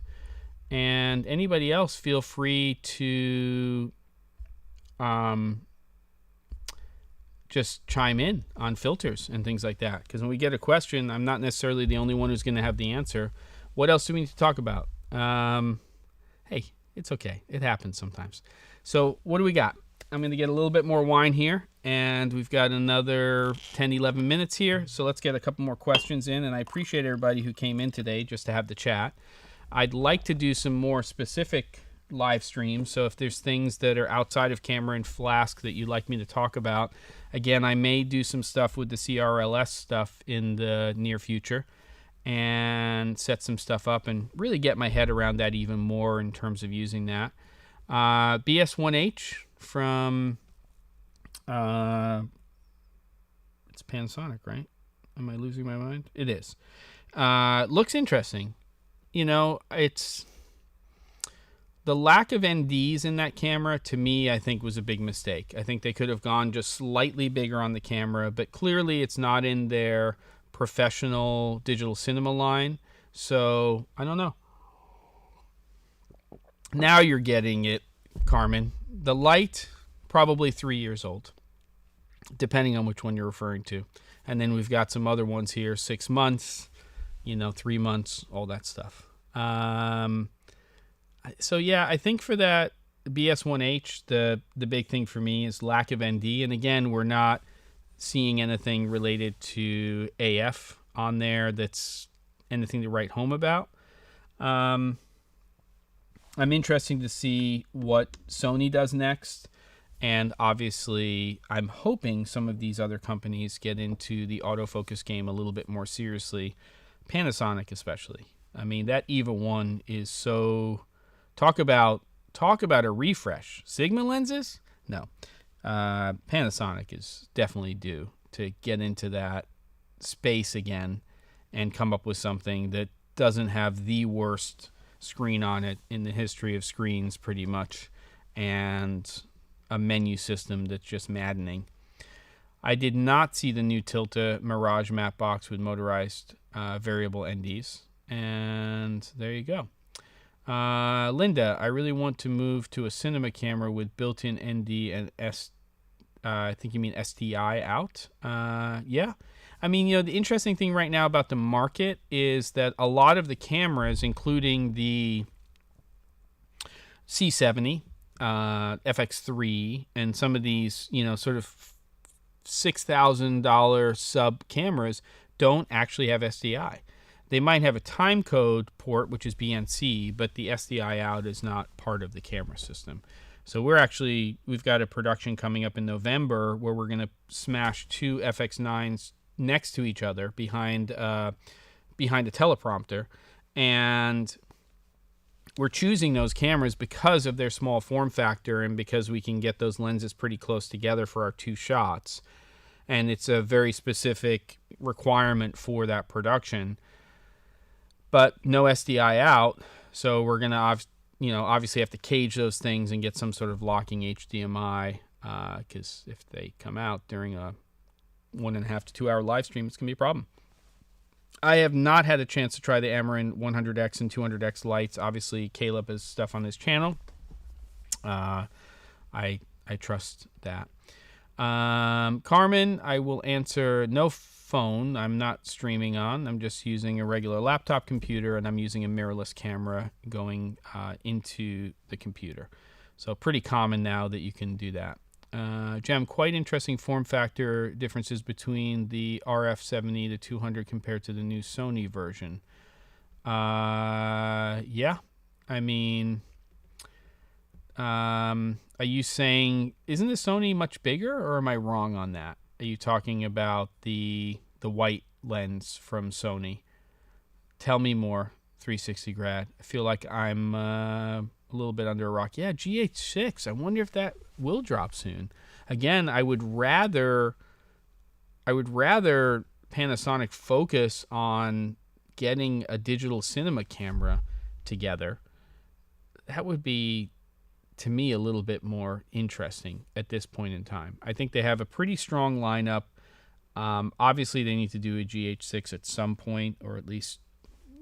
Speaker 1: And anybody else, feel free to just chime in on filters and things like that. Because when we get a question, I'm not necessarily the only one who's going to have the answer. What else do we need to talk about? Hey, it's okay. It happens sometimes. So what do we got? I'm going to get a little bit more wine here, and we've got another 10, 11 minutes here. So let's get a couple more questions in, and I appreciate everybody who came in today just to have the chat. I'd like to do some more specific live streams, so if there's things that are outside of camera and flask that you'd like me to talk about, again, I may do some stuff with the CRLS stuff in the near future and set some stuff up and really get my head around that even more in terms of using that. BS1H from it's Panasonic, right? Am I losing my mind? It is. Looks interesting. It's the lack of NDs in that camera, to me, I think was a big mistake. I think they could have gone just slightly bigger on the camera, but clearly it's not in their professional digital cinema line. So I don't know. Now you're getting it, Carmen. The Light, probably 3 years old, depending on which one you're referring to. And then we've got some other ones here, 6 months, 3 months, all that stuff. So yeah, I think for that BS1H, the big thing for me is lack of ND. And again, we're not seeing anything related to AF on there that's anything to write home about. I'm interested to see what Sony does next. And obviously, I'm hoping some of these other companies get into the autofocus game a little bit more seriously. Panasonic especially. I mean, that EVA 1 is so... Talk about a refresh. Sigma lenses? No. Panasonic is definitely due to get into that space again and come up with something that doesn't have the worst screen on it in the history of screens, pretty much, and a menu system that's just maddening. I did not see the new Tilta Mirage matte box with motorized variable NDs, and there you go. Linda, I really want to move to a cinema camera with built-in ND and I think you mean SDI out. Yeah. I mean, the interesting thing right now about the market is that a lot of the cameras, including the C70, FX3, and some of these, sort of $6,000 sub cameras, don't actually have SDI. They might have a time code port, which is BNC, but the SDI out is not part of the camera system. So we've got a production coming up in November where we're going to smash two FX9s next to each other behind a teleprompter. And we're choosing those cameras because of their small form factor and because we can get those lenses pretty close together for our two shots. And it's a very specific requirement for that production. But no SDI out, so we're going to obviously have to cage those things and get some sort of locking HDMI, because if they come out during a 1.5 to 2 hour live stream, it's going to be a problem. I have not had a chance to try the Amarin 100X and 200X lights. Obviously, Caleb has stuff on his channel. I trust that. Carmen, I will answer no phone. I'm not streaming on. I'm just using a regular laptop computer, and I'm using a mirrorless camera going into the computer. So pretty common now that you can do that. Jem, quite interesting form factor differences between the RF70 to 200 compared to the new Sony version. Yeah. I mean, are you saying, isn't the Sony much bigger, or am I wrong on that? Are you talking about the white lens from Sony? Tell me more, 360 grad. I feel like I'm a little bit under a rock. Yeah, GH6. I wonder if that will drop soon. Again, I would rather Panasonic focus on getting a digital cinema camera together. That would be, to me, a little bit more interesting at this point in time. I think they have a pretty strong lineup. Obviously, they need to do a GH6 at some point, or at least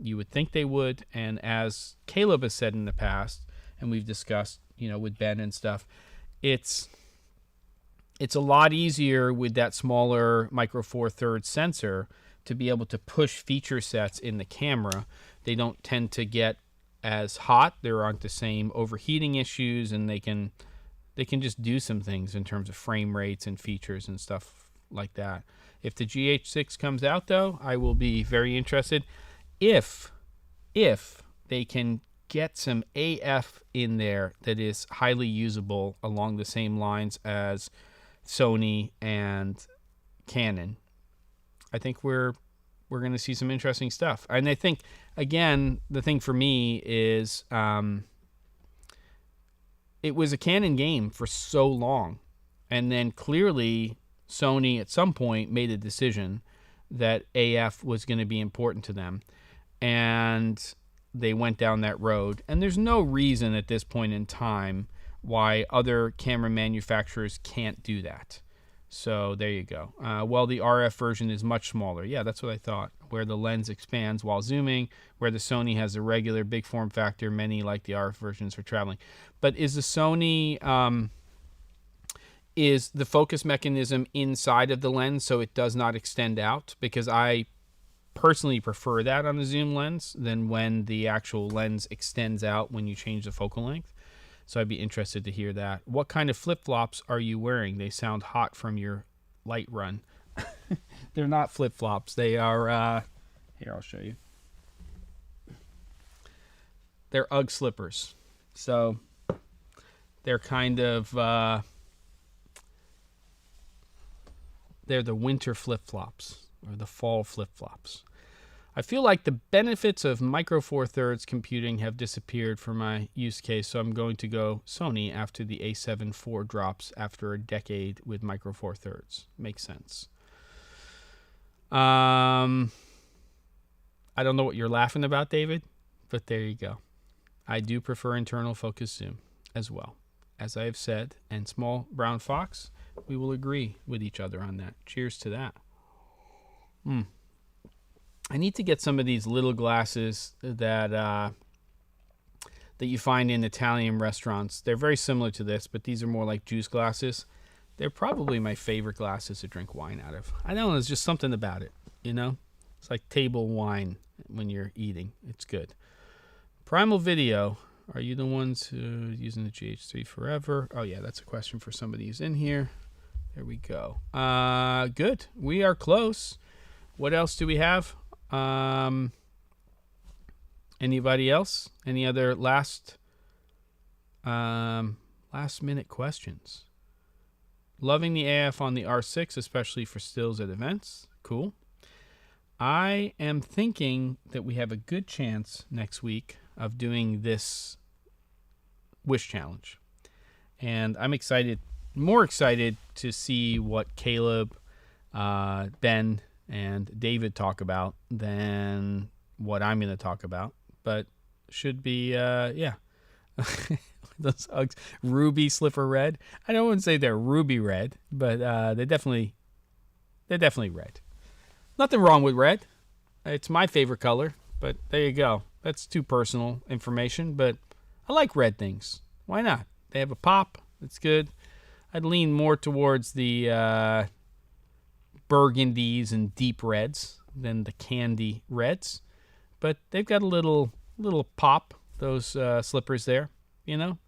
Speaker 1: you would think they would. And as Caleb has said in the past, and we've discussed, with Ben and stuff, it's a lot easier with that smaller micro four thirds sensor to be able to push feature sets in the camera. They don't tend to get as hot. There aren't the same overheating issues, and they can just do some things in terms of frame rates and features and stuff like that. If the GH6 comes out, though, I will be very interested. If they can get some AF in there that is highly usable along the same lines as Sony and Canon, I think we're going to see some interesting stuff. And I think, again, the thing for me is it was a Canon game for so long. And then clearly Sony at some point made a decision that AF was going to be important to them, and they went down that road. And there's no reason at this point in time why other camera manufacturers can't do that. So there you go. Well, the RF version is much smaller. Yeah, that's what I thought. Where the lens expands while zooming, where the Sony has a regular big form factor, many like the RF versions for traveling. But is the Sony, is the focus mechanism inside of the lens so it does not extend out? Because I personally prefer that on the zoom lens than when the actual lens extends out when you change the focal length. So I'd be interested to hear that. What kind of flip-flops are you wearing? They sound hot from your light run. They're not flip-flops. They are, here, I'll show you. They're UGG slippers. So they're kind of, they're the winter flip-flops or the fall flip-flops. I feel like the benefits of micro four thirds computing have disappeared for my use case, so I'm going to go Sony after the A7 IV drops after a decade with micro four thirds. Makes sense. I don't know what you're laughing about, David, but there you go. I do prefer internal focus zoom as well. As I have said, and Small Brown Fox, we will agree with each other on that. Cheers to that. I need to get some of these little glasses that that you find in Italian restaurants. They're very similar to this, but these are more like juice glasses. They're probably my favorite glasses to drink wine out of. I don't know, there's just something about it, you know? It's like table wine when you're eating. It's good. Primal Video, are you the ones using the GH3 forever? Oh yeah, that's a question for somebody who's in here. There we go. Good. We are close. What else do we have? Anybody else? Any other last minute questions? Loving the AF on the R6, especially for stills at events. Cool. I am thinking that we have a good chance next week of doing this wish challenge. And I'm excited, more excited to see what Caleb, Ben, and David talk about than what I'm going to talk about. But should be, yeah. Those Uggs, ruby slipper red. I don't want to say they're ruby red, but they're definitely red. Nothing wrong with red. It's my favorite color, but there you go. That's too personal information, but I like red things. Why not? They have a pop. It's good. I'd lean more towards the burgundies and deep reds than the candy reds, but they've got a little pop, those slippers there. You know,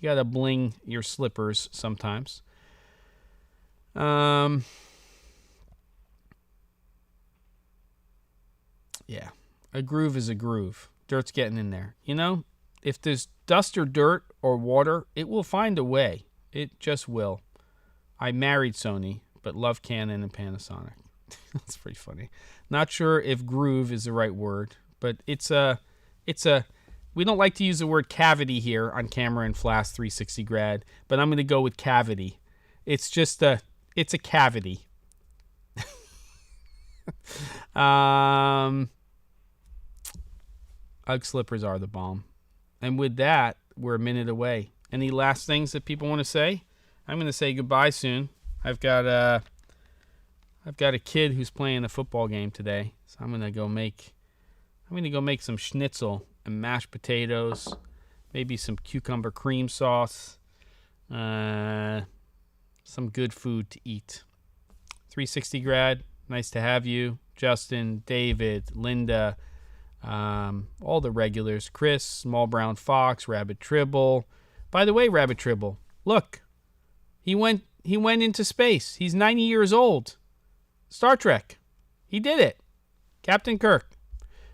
Speaker 1: you gotta bling your slippers sometimes. Yeah, a groove is a groove. Dirt's getting in there. You know, if there's dust or dirt or water, it will find a way. It just will. I married Sony, but love Canon and Panasonic. That's pretty funny. Not sure if groove is the right word, but it's a, we don't like to use the word cavity here on Camera and Flash 360 Grad, but I'm going to go with cavity. It's just it's a cavity. UGG slippers are the bomb. And with that, we're a minute away. Any last things that people want to say? I'm going to say goodbye soon. I've got a kid who's playing a football game today, so I'm going to go make some schnitzel and mashed potatoes, maybe some cucumber cream sauce, some good food to eat. 360 Grad, nice to have you. Justin, David, Linda, all the regulars. Chris, Small Brown Fox, Rabbit Tribble. By the way, Rabbit Tribble, look, he went into space. He's 90 years old. Star Trek. He did it. Captain Kirk.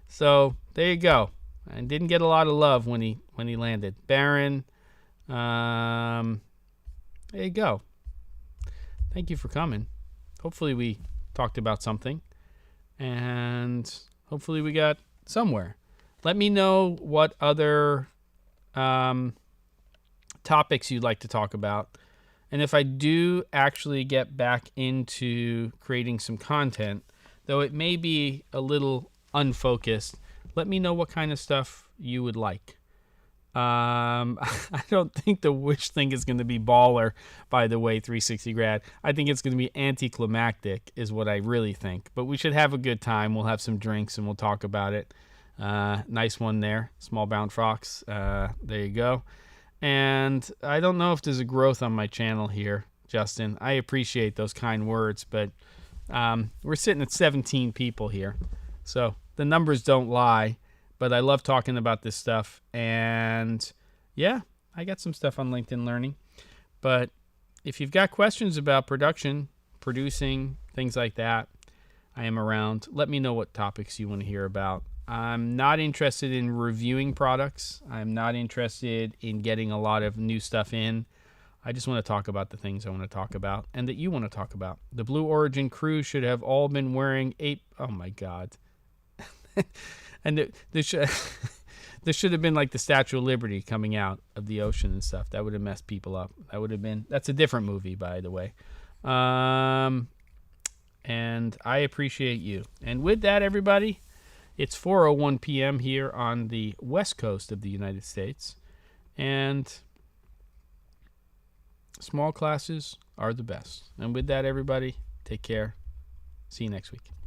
Speaker 1: So there you go. And didn't get a lot of love when he landed. Baron. There you go. Thank you for coming. Hopefully we talked about something. And hopefully we got somewhere. Let me know what other topics you'd like to talk about. And if I do actually get back into creating some content, though it may be a little unfocused, let me know what kind of stuff you would like. I don't think the Wish thing is going to be baller, by the way, 360 grad. I think it's going to be anticlimactic is what I really think. But we should have a good time. We'll have some drinks and we'll talk about it. Nice one there. Small Bound Fox. There you go. And I don't know if there's a growth on my channel here, Justin. I appreciate those kind words, but we're sitting at 17 people here. So the numbers don't lie, but I love talking about this stuff. And yeah, I got some stuff on LinkedIn Learning. But if you've got questions about production, producing, things like that, I am around. Let me know what topics you want to hear about. I'm not interested in reviewing products. I'm not interested in getting a lot of new stuff in. I just want to talk about the things I want to talk about and that you want to talk about. The Blue Origin crew should have all been wearing oh my God. And there should have been like the Statue of Liberty coming out of the ocean and stuff. That would have messed people up. That's a different movie, by the way. And I appreciate you. And with that, everybody, it's 4:01 p.m. here on the west coast of the United States. And small classes are the best. And with that, everybody, take care. See you next week.